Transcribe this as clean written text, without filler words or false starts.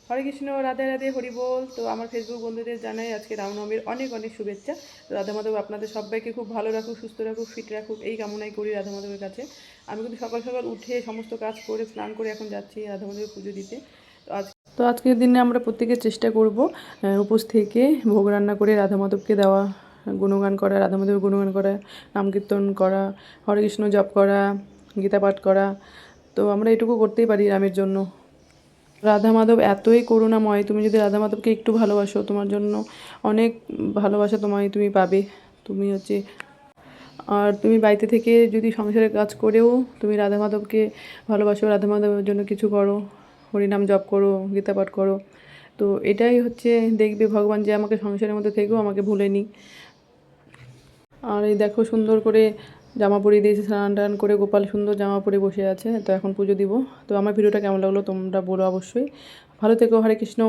হরে কৃষ্ণ, রাধে রাধে, হরি বল। তো আমার ফেসবুক বন্ধুদের জানাই আজকে রামনবমীর অনেক অনেক শুভেচ্ছা। রাধা মাধব আপনাদের সবাইকে খুব ভালো রাখুক, সুস্থ রাখুক, ফিট রাখুক, এই কামনাই করি রাধা মাধবের কাছে। আমি কিন্তু সকাল সকাল উঠে সমস্ত কাজ করে স্নান করে এখন যাচ্ছি রাধা মাধবের পুজো দিতে। তো আজকের দিনে আমরা প্রত্যেকে চেষ্টা করব উপোস থেকে ভোগ রান্না করে রাধা মাধবকে দেওয়া, গুণগান করা, রাধা মাধবের গুণগান করা, নাম কীর্তন করা, হরে কৃষ্ণ জপ করা, গীতা পাঠ করা। তো আমরা এটুকু করতেই পারি রামের জন্য। রাধা মাধব এতই করুণাময়, তুমি যদি রাধা মাধবকে একটু ভালোবাসো, তোমার জন্য অনেক ভালোবাসা তুমি পাবে। তুমি হচ্ছে আর তুমি বাড়িতে থেকে যদি সংসারের কাজ করেও তুমি রাধা মাধবকে ভালোবাসো, রাধা মাধবের জন্য কিছু করো, হরিনাম জপ করো, গীতা পাঠ করো, তো এটাই হচ্ছে দেখবে ভগবান যে আমাকে সংসারের মধ্যে থেকেও আমাকে ভুলেনি। আর এই দেখো সুন্দর করে জামা পরিয়ে দিয়েছে, স্নান টান করে গোপাল সুন্দর জামা পরে বসে আছে। তো এখন পুজো দিব। তো আমার ভিডিওটা কেমন লাগলো তোমরা বলো অবশ্যই। ভালো থেকো, হরে কৃষ্ণ।